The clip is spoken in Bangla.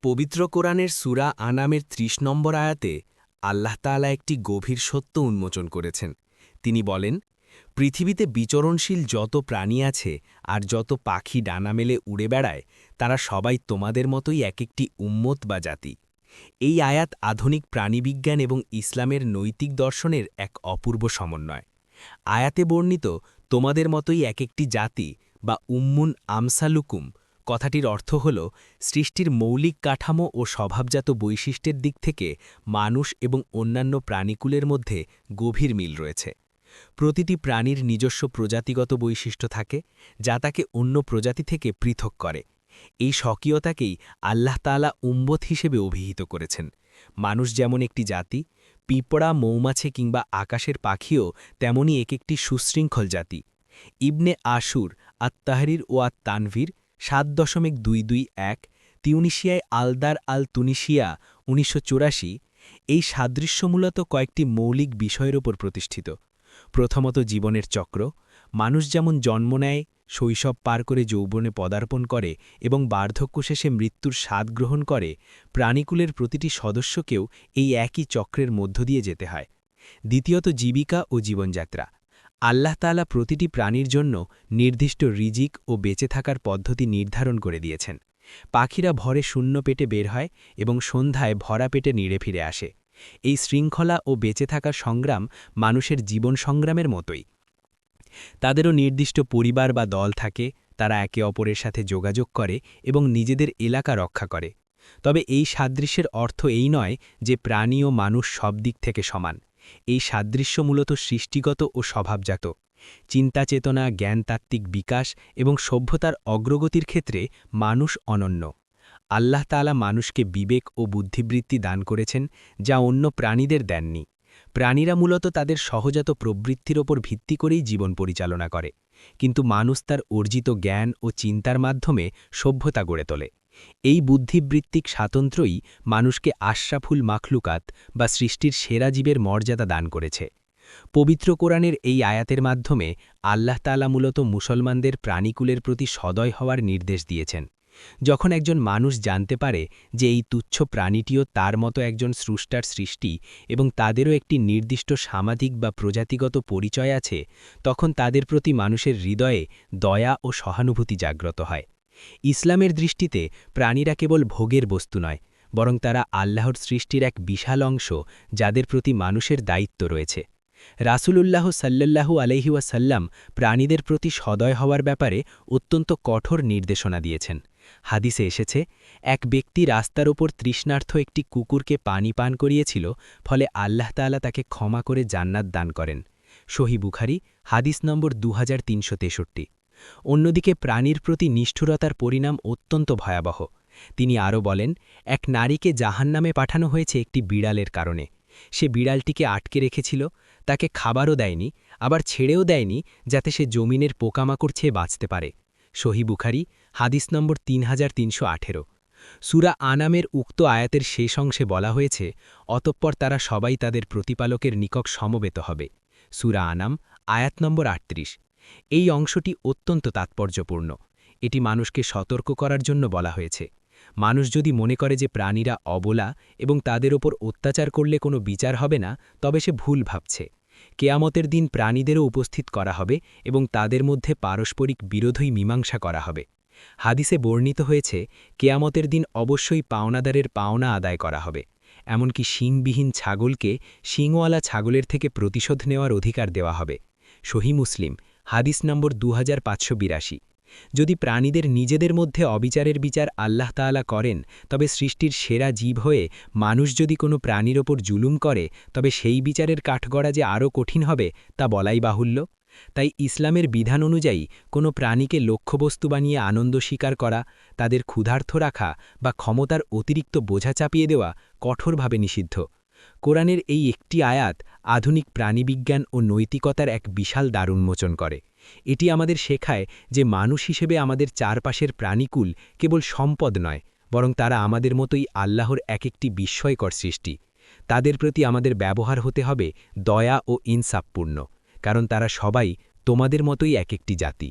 পবিত্র কোরআনের সূরা আনামের ৩০ নম্বর আয়াতে আল্লাহ তাআলা একটি গভীর সত্য উন্মোচন করেছেন। তিনি বলেন, পৃথিবীতে বিচরণশীল যত প্রাণী আছে আর যত পাখি ডানা মেলে উড়ে বেড়ায়, তারা সবাই তোমাদের মতোই এক একটি উম্মত বা জাতি। এই আয়াত আধুনিক প্রাণীবিজ্ঞান এবং ইসলামের নৈতিক দর্শনের এক অপূর্ব সমন্বয়। আয়াতে বর্ণিত তোমাদের মতোই এক একটি জাতি বা উম্মুন আমসালুকুম কথাটির অর্থ হল সৃষ্টির মৌলিক কাঠামো ও স্বভাবজাত বৈশিষ্ট্যের দিক থেকে মানুষ এবং অন্যান্য প্রাণীকুলের মধ্যে গভীর মিল রয়েছে। প্রতিটি প্রাণীর নিজস্ব প্রজাতিগত বৈশিষ্ট্য থাকে, যা তাকে অন্য প্রজাতি থেকে পৃথক করে। এই স্বকীয়তাকেই আল্লাহ তাআলা উম্মত হিসেবে অভিহিত করেছেন। মানুষ যেমন একটি জাতি, পিঁপড়া, মৌমাছি কিংবা আকাশের পাখিও তেমনই এক একটি সুশৃঙ্খল জাতি। ইবনে আশুর আত-তাহরির ও আত-তানভীর ৭.221 তিউনিশিয়ায় আলদার আল তুনিশিয়া ১৯৮৪। এই সাদৃশ্য মূলত কয়েকটি মৌলিক বিষয়ের ওপর প্রতিষ্ঠিত। প্রথমত, জীবনের চক্র। মানুষ যেমন জন্ম নেয়, শৈশব পার করে যৌবনে পদার্পণ করে এবং বার্ধক্য শেষে মৃত্যুর স্বাদ গ্রহণ করে, প্রাণীকুলের প্রতিটি সদস্যকেও এই একই চক্রের মধ্য দিয়ে যেতে হয়। দ্বিতীয়ত, জীবিকা ও জীবনযাত্রা। আল্লাহ তাআলা প্রতিটি প্রাণীর জন্য নির্দিষ্ট রিজিক ও বেঁচে থাকার পদ্ধতি নির্ধারণ করে দিয়েছেন। পাখিরা ভরে শূন্য পেটে বের হয় এবং সন্ধ্যায় ভরা পেটে নিড়ে ফিরে আসে। এই শৃঙ্খলা ও বেঁচে থাকার সংগ্রাম মানুষের জীবন সংগ্রামের মতোই। তাদেরও নির্দিষ্ট পরিবার বা দল থাকে, তারা একে অপরের সাথে যোগাযোগ করে এবং নিজেদের এলাকা রক্ষা করে। তবে এই সাদৃশ্যের অর্থ এই নয় যে প্রাণী ও মানুষ সব দিক থেকে সমান। এই সাদৃশ্য মূলত সৃষ্টিগত ও স্বভাবজাত। চিন্তাচেতনা, জ্ঞানতাত্ত্বিক বিকাশ এবং সভ্যতার অগ্রগতির ক্ষেত্রে মানুষ অনন্য। আল্লাহ তাআলা মানুষকে বিবেক ও বুদ্ধিবৃত্তি দান করেছেন, যা অন্য প্রাণীদের দেননি। প্রাণীরা মূলত তাদের সহজাত প্রবৃত্তির ওপর ভিত্তি করেই জীবন পরিচালনা করে, কিন্তু মানুষ তার অর্জিত জ্ঞান ও চিন্তার মাধ্যমে সভ্যতা গড়ে তোলে। এই বুদ্ধিবৃত্তিক স্বাতন্ত্র্যই মানুষকে আশরাফুল মাখলুকাত বা সৃষ্টির সেরা জীবের মর্যাদা দান করেছে। পবিত্র কোরআনের এই আয়াতের মাধ্যমে আল্লাহ তাআলা মূলত মুসলমানদের প্রাণীকুলের প্রতি সদয় হওয়ার নির্দেশ দিয়েছেন। যখন একজন মানুষ জানতে পারে যে এই তুচ্ছ প্রাণীটিও তার মতো একজন স্রষ্টার সৃষ্টি এবং তাদেরও একটি নির্দিষ্ট সামাজিক বা প্রজাতিগত পরিচয় আছে, তখন তাদের প্রতি মানুষের হৃদয়ে দয়া ও সহানুভূতি জাগ্রত হয়। ইসলামের দৃষ্টিতে প্রাণীরা কেবল ভোগের বস্তু নয়, বরং তারা আল্লাহর সৃষ্টির এক বিশাল অংশ, যাদের প্রতি মানুষের দায়িত্ব রয়েছে। রাসূলুল্লাহ সাল্লাল্লাহু আলাইহি ওয়াসাল্লাম প্রাণীদের প্রতি সদয় হওয়ার ব্যাপারে অত্যন্ত কঠোর নির্দেশনা দিয়েছেন। হাদিসে এসেছে, এক ব্যক্তি রাস্তার ওপর তৃষ্ণার্থ একটি কুকুরকে পানি পান করিয়েছিল, ফলে আল্লাহ তাআলা তাকে ক্ষমা করে জান্নাত দান করেন। সহিহ বুখারী, হাদিস নম্বর 2363। অন্যদিকে প্রাণীর প্রতি নিষ্ঠুরতার পরিণাম অত্যন্ত ভয়াবহ। তিনি আরও বলেন, এক নারীকে জাহান্নামে পাঠানো হয়েছে একটি বিড়ালের কারণে। সে বিড়ালটিকে আটকে রেখেছিল, তাকে খাবারও দেয়নি, আবার ছেড়েও দেয়নি যাতে সে জমিনের পোকামাকড় ছেয়ে বাঁচতে পারে। সহিহ বুখারী, হাদিস নম্বর 3318। সূরা আনামের উক্ত আয়াতের শেষ অংশে বলা হয়েছে, অতঃপর তারা সবাই তাদের প্রতিপালকের নিকট সমবেত হবে। সূরা আনাম, আয়াত নম্বর 38। এই অংশটি অত্যন্ত তাৎপর্যপূর্ণ। এটি মানুষকে সতর্ক করার জন্য বলা হয়েছে। মানুষ যদি মনে করে যে প্রাণীরা অবলা এবং তাদের ওপর অত্যাচার করলে কোনো বিচার হবে না, তবে সে ভুল ভাবছে। কেয়ামতের দিন প্রাণীদেরও উপস্থিত করা হবে এবং তাদের মধ্যে পারস্পরিক বিরোধই মীমাংসা করা হবে। হাদিসে বর্ণিত হয়েছে, কেয়ামতের দিন অবশ্যই পাওনাদারের পাওনা আদায় করা হবে। এমনকি শিংবিহীন ছাগলকে শিংওয়ালা ছাগলের থেকে প্রতিশোধ নেওয়ার অধিকার দেওয়া হবে। সহিহ মুসলিম, হাদিস নম্বর 2582। যদি প্রাণীদের নিজেদের মধ্যে অবিচারের বিচার আল্লাহ তাআলা করেন, তবে সৃষ্টির সেরা জীব হয়ে মানুষ যদি কোনো প্রাণীর ওপর জুলুম করে, তবে সেই বিচারের কাঠগড়া যে আরও কঠিন হবে তা বলাই বাহুল্য। তাই ইসলামের বিধান অনুযায়ী কোনো প্রাণীকে লক্ষ্যবস্তু বানিয়ে আনন্দ স্বীকার করা, তাদের ক্ষুধার্ত রাখা বা ক্ষমতার অতিরিক্ত বোঝা চাপিয়ে দেওয়া কঠোরভাবে নিষিদ্ধ। কোরআনের এই একটি আয়াত আধুনিক প্রাণীবিজ্ঞান ও নৈতিকতার এক বিশাল দ্বার উন্মোচন করে। এটি আমাদের শেখায় যে মানুষ হিসেবে আমাদের চারপাশের প্রাণীকুল কেবল সম্পদ নয়, বরং তারা আমাদের মতোই আল্লাহর এক একটি বিস্ময়কর সৃষ্টি। তাদের প্রতি আমাদের ব্যবহার হতে হবে দয়া ও ইনসাফপূর্ণ, কারণ তারা সবাই তোমাদের মতোই এক একটি জাতি।